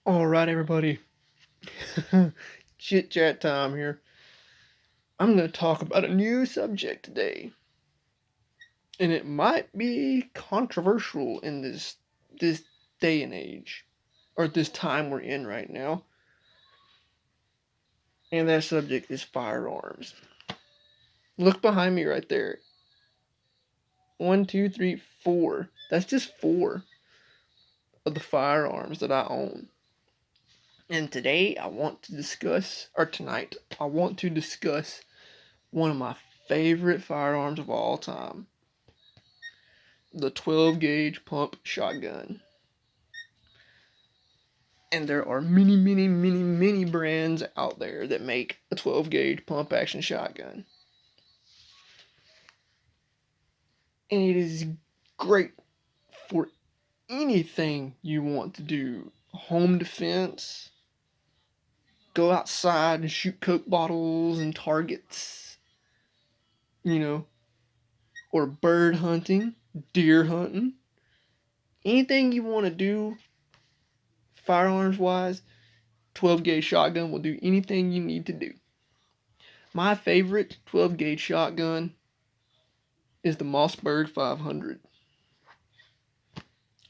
All right, everybody. Chit chat time here. I'm going to talk about a new subject today, and it might be controversial in this day and age, or this time we're in right now. And that subject is firearms. Look behind me right there. One, two, three, four. That's just four of the firearms that I own. And today I want to discuss, or tonight, I want to discuss one of my favorite firearms of all time, the 12 gauge pump shotgun. And there are many brands out there that make a 12 gauge pump action shotgun. And it is great for anything you want to do: home defense, go outside and shoot Coke bottles and targets, you know, or bird hunting, deer hunting. Anything you want to do firearms wise, 12 gauge shotgun will do anything you need to do. My favorite 12 gauge shotgun is the Mossberg 500.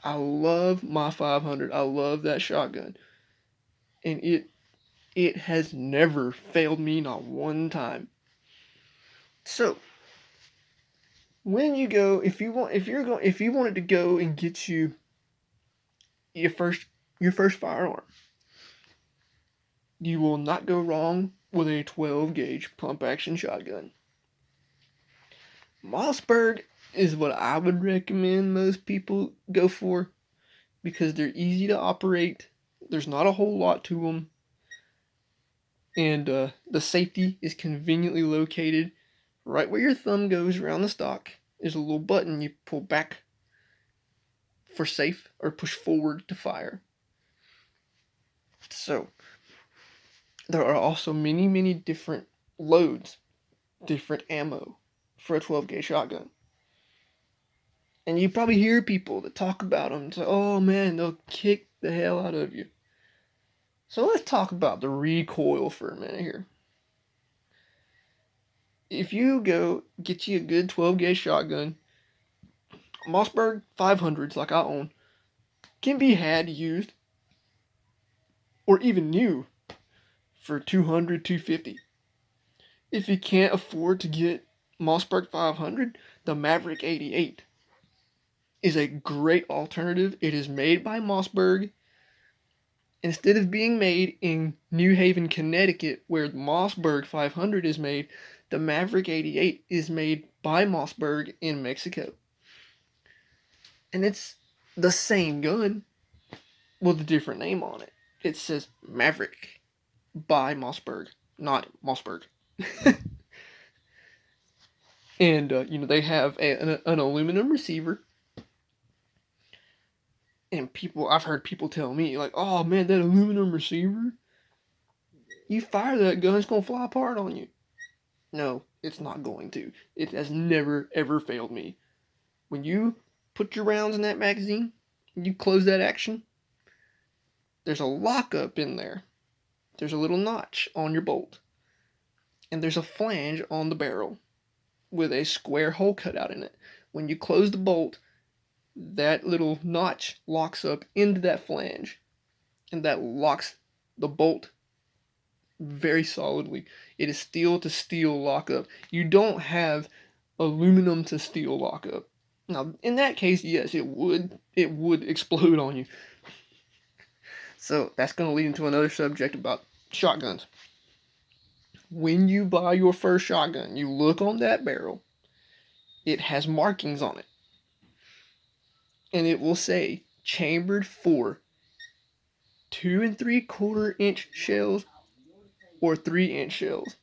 I love my 500. I love that shotgun. And it has never failed me, not one time. So, when you go, if you wanted to go and get you your first firearm, you will not go wrong with a 12 gauge pump action shotgun. Mossberg is what I would recommend most people go for because they're easy to operate. There's not a whole lot to them, and the safety is conveniently located right where your thumb goes around the stock. There's a little button you pull back for safe or push forward to fire. So there are also many different loads, different ammo for a 12 gauge shotgun. And you probably hear people that talk about them and say, oh man, they'll kick the hell out of you. So let's talk about the recoil for a minute here. If you go get you a good 12 gauge shotgun, Mossberg 500s like I own can be had used or even new for 200, 250. If you can't afford to get Mossberg 500, the Maverick 88 is a great alternative. It is made by Mossberg. Instead of being made in New Haven, Connecticut, where the Mossberg 500 is made, the Maverick 88 is made by Mossberg in Mexico. And it's the same gun with a different name on it. It says Maverick by Mossberg, not Mossberg. And, they have an aluminum receiver. And I've heard people tell me, like, oh man, that aluminum receiver, you fire that gun, it's going to fly apart on you. No, it's not going to. It has never, ever failed me. When you put your rounds in that magazine, you close that action, there's a lockup in there. There's a little notch on your bolt. And there's a flange on the barrel with a square hole cut out in it. When you close the bolt, that little notch locks up into that flange. And that locks the bolt very solidly. It is steel to steel lockup. You don't have aluminum to steel lockup. Now, in that case, yes, it would explode on you. So that's going to lead into another subject about shotguns. When you buy your first shotgun, you look on that barrel. It has markings on it. And it will say chambered for 2 3/4 inch shells or 3-inch shells.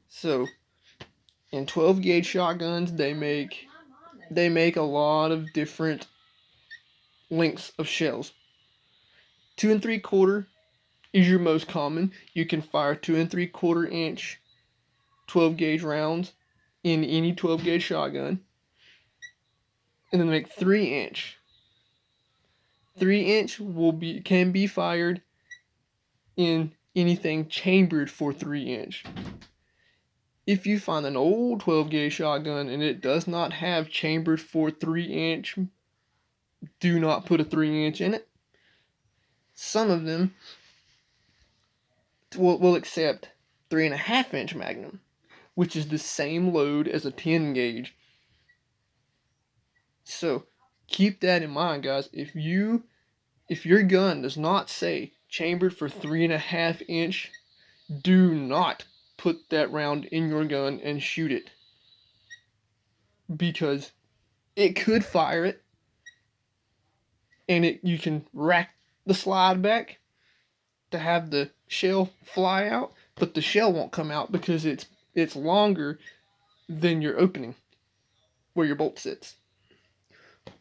So in 12 gauge shotguns, they make a lot of different lengths of shells. 2 3/4 is your most common. You can fire 2 3/4 inch 12 gauge rounds in any 12 gauge shotgun. And then make 3-inch. 3-inch can be fired in anything chambered for 3-inch. If you find an old 12 gauge shotgun and it does not have chambered for 3-inch, do not put a 3-inch in it. Some of them will accept 3.5-inch Magnum, which is the same load as a 10 gauge. So keep that in mind, guys. If your gun does not say chambered for 3.5-inch, do not put that round in your gun and shoot it, because it could fire it, and you can rack the slide back to have the shell fly out, but the shell won't come out because it's longer than your opening where your bolt sits.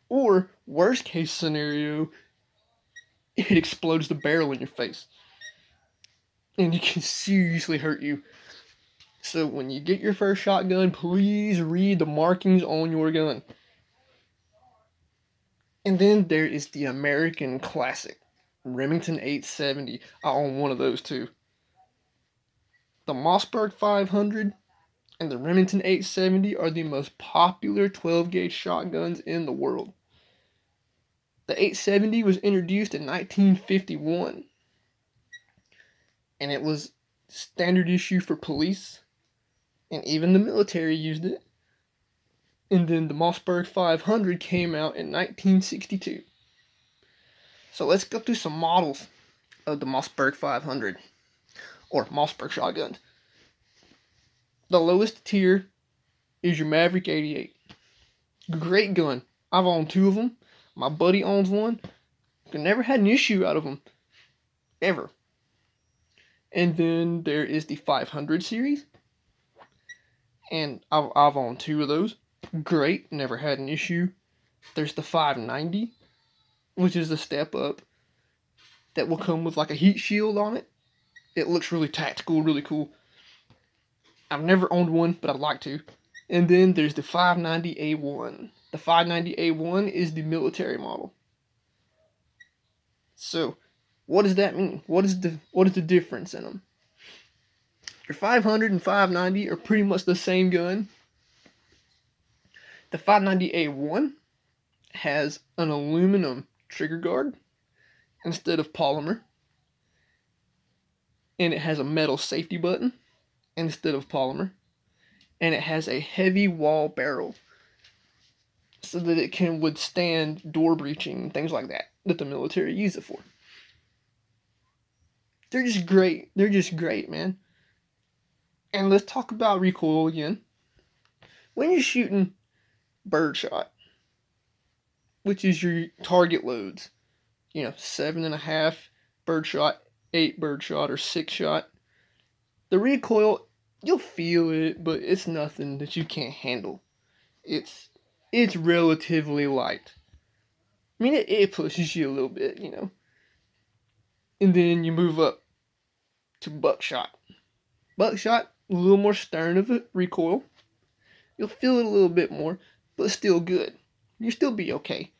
Or worst case scenario, it explodes the barrel in your face, and it can seriously hurt you. So when you get your first shotgun, please read the markings on your gun. And then there is the American classic, Remington 870. I own one of those too. The Mossberg 500 and the Remington 870 are the most popular 12 gauge shotguns in the world. The 870 was introduced in 1951, and it was standard issue for police, and even the military used it. And then the Mossberg 500 came out in 1962. So let's go through some models of the Mossberg 500, or Mossberg shotguns. The lowest tier is your Maverick 88. Great gun. I've owned two of them. My buddy owns one. I never had an issue out of them. Ever. And then there is the 500 series. And I've owned two of those. Great. Never had an issue. There's the 590, which is a step up, that will come with like a heat shield on it. It looks really tactical, really cool. I've never owned one, but I'd like to. And then there's the 590A1. The 590A1 is the military model. So, what does that mean? What is the difference in them? Your 500 and 590 are pretty much the same gun. The 590A1 has an aluminum trigger guard instead of polymer, and it has a metal safety button instead of polymer, and it has a heavy wall barrel so that it can withstand door breaching and things like that the military use it for. They're just great. They're just great, man. And let's talk about recoil again. When you're shooting birdshot, which is your target loads, 7.5 birdshot, 8 birdshot, or 6 shot, the recoil, you'll feel it, but it's nothing that you can't handle. It's relatively light. I mean, it pushes you a little bit, And then you move up to buckshot. Buckshot, a little more stern of a recoil. You'll feel it a little bit more, but still good. You'll still be okay.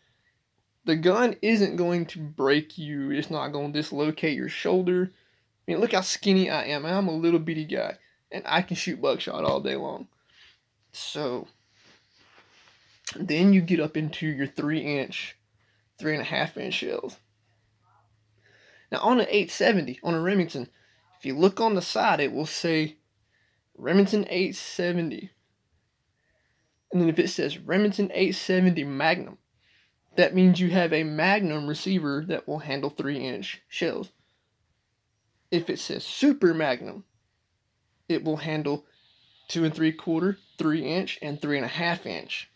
The gun isn't going to break you. It's not going to dislocate your shoulder. I mean, look how skinny I am. I'm a little bitty guy, and I can shoot buckshot all day long. So, then you get up into your 3-inch, 3.5-inch shells. Now, on an 870, on a Remington, if you look on the side, it will say Remington 870. And then if it says Remington 870 Magnum, that means you have a Magnum receiver that will handle 3-inch shells. If it says Super Magnum, it will handle 2 3/4, 3-inch, and 3.5-inch.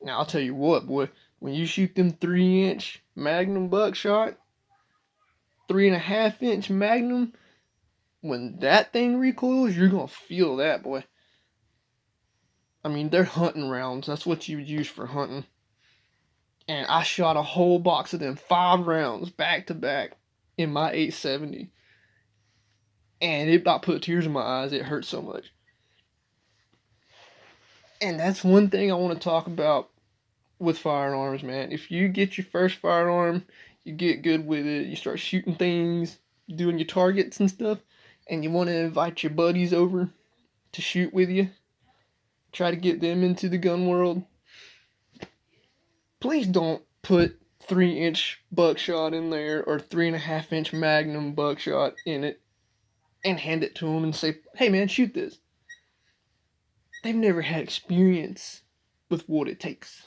Now, I'll tell you what, boy, when you shoot them 3-inch Magnum buckshot, 3.5-inch Magnum, when that thing recoils, you're going to feel that, boy. I mean, they're hunting rounds. That's what you would use for hunting. And I shot a whole box of them, 5 rounds, back to back, in my 870. And it about put tears in my eyes. It hurt so much. And that's one thing I want to talk about with firearms, man. If you get your first firearm, you get good with it, you start shooting things, doing your targets and stuff, and you want to invite your buddies over to shoot with you, try to get them into the gun world, please don't put 3-inch buckshot in there or 3.5-inch Magnum buckshot in it and hand it to them and say, hey man, shoot this. They've never had experience with what it takes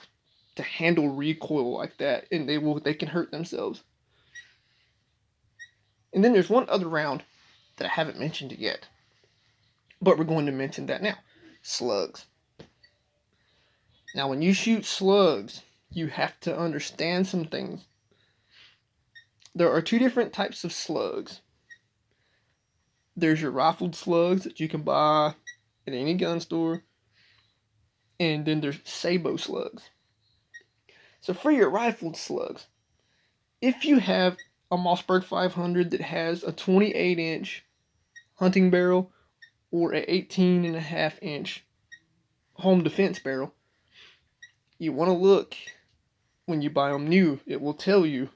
to handle recoil like that, and they can hurt themselves. And then there's one other round that I haven't mentioned yet, but we're going to mention that now. Slugs. Now, when you shoot slugs, you have to understand some things. There are 2 different types of slugs. There's your rifled slugs that you can buy at any gun store, and then there's sabot slugs. So for your rifled slugs, if you have a Mossberg 500 that has a 28-inch hunting barrel or an 18.5-inch home defense barrel, you want to look when you buy them new. It will tell you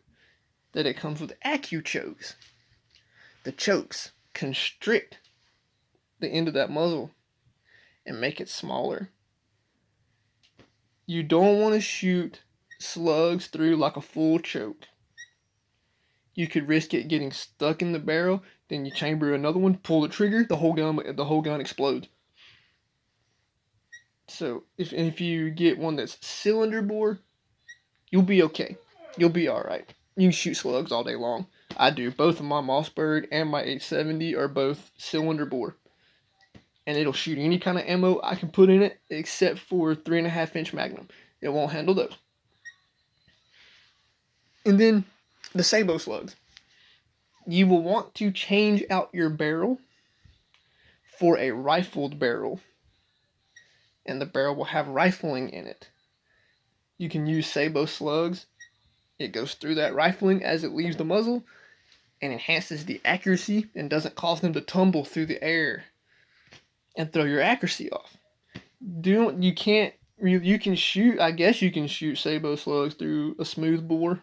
that it comes with chokes. The chokes constrict the end of that muzzle and make it smaller. You don't want to shoot slugs through like a full choke. You could risk it getting stuck in the barrel, then you chamber another one, pull the trigger, the whole gun explodes. So if you get one that's cylinder bore, you'll be okay. You'll be alright. You can shoot slugs all day long. I do. Both of my Mossberg and my 870 are both cylinder bore. And it'll shoot any kind of ammo I can put in it except for 3.5-inch Magnum. It won't handle those. And then the sabot slugs. You will want to change out your barrel for a rifled barrel. And the barrel will have rifling in it. You can use sabot slugs. It goes through that rifling as it leaves the muzzle and enhances the accuracy and doesn't cause them to tumble through the air and throw your accuracy off. You can shoot, I guess you can shoot sabot slugs through a smooth bore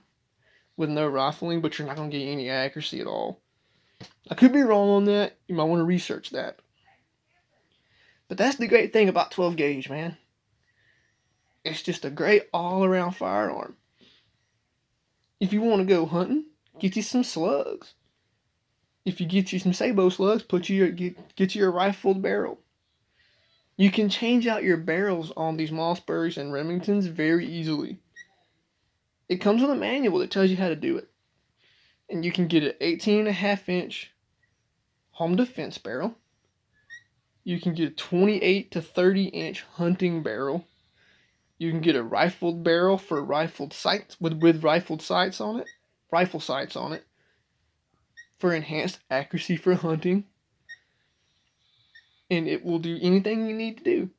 with no rifling, but you're not going to get any accuracy at all. I could be wrong on that. You might want to research that. But that's the great thing about 12 gauge, man. It's just a great all-around firearm. If you want to go hunting, get you some slugs. If you get you some sabot slugs, get you a rifled barrel. You can change out your barrels on these Mossbergs and Remingtons very easily. It comes with a manual that tells you how to do it. And you can get an 18.5-inch home defense barrel. You can get a 28 to 30-inch hunting barrel. You can get a rifled barrel for rifled sights with rifled sights on it. Rifle sights on it. For enhanced accuracy for hunting. And it will do anything you need to do.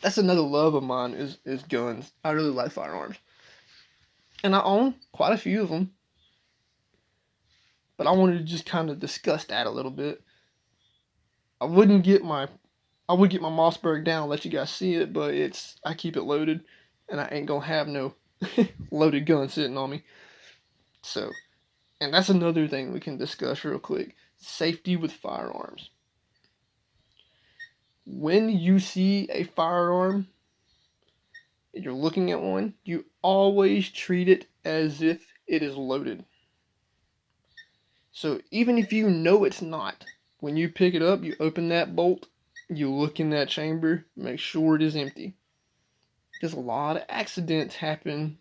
That's another love of mine is guns. I really like firearms. And I own quite a few of them. But I wanted to just kind of discuss that a little bit. I would get my Mossberg down and let you guys see it, but I keep it loaded, and I ain't gonna have no loaded gun sitting on me. So, and that's another thing we can discuss real quick. Safety with firearms. When you see a firearm, and you're looking at one, you always treat it as if it is loaded. So even if you know it's not, when you pick it up, you open that bolt, you look in that chamber, make sure it is empty. Because a lot of accidents happen.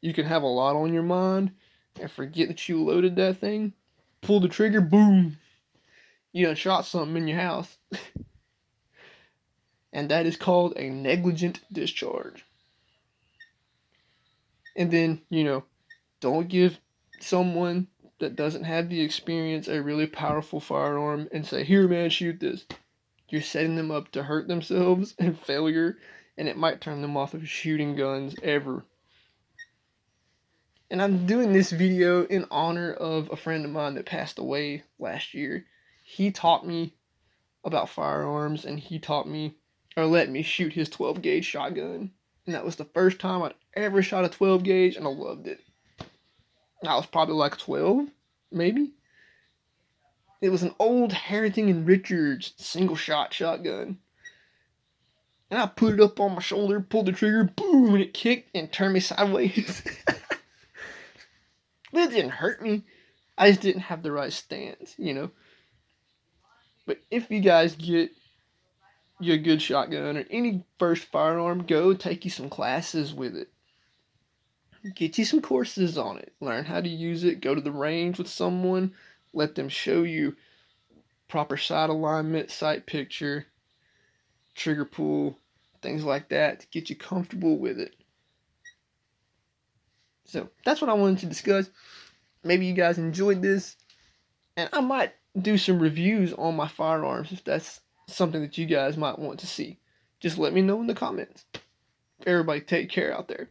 You can have a lot on your mind and forget that you loaded that thing, pull the trigger, boom, you done shot something in your house. And that is called a negligent discharge. And then, don't give someone that doesn't have the experience a really powerful firearm and say, here man, shoot this. You're setting them up to hurt themselves and failure, and it might turn them off of shooting guns ever. And I'm doing this video in honor of a friend of mine that passed away last year. He taught me about firearms, and he taught me, or let me shoot his 12 gauge shotgun. And that was the first time I'd ever shot a 12 gauge, and I loved it. I was probably like 12, maybe. It was an old Harrington and Richards single shot shotgun. And I put it up on my shoulder, pulled the trigger, boom, and it kicked and turned me sideways. But it didn't hurt me. I just didn't have the right stance, you know. But if you guys get you a good shotgun or any first firearm, go take you some classes with it. Get you some courses on it. Learn how to use it. Go to the range with someone. Let them show you proper sight alignment, sight picture, trigger pull, things like that to get you comfortable with it. So that's what I wanted to discuss. Maybe you guys enjoyed this, and I might do some reviews on my firearms if that's something that you guys might want to see. Just let me know in the comments. Everybody take care out there.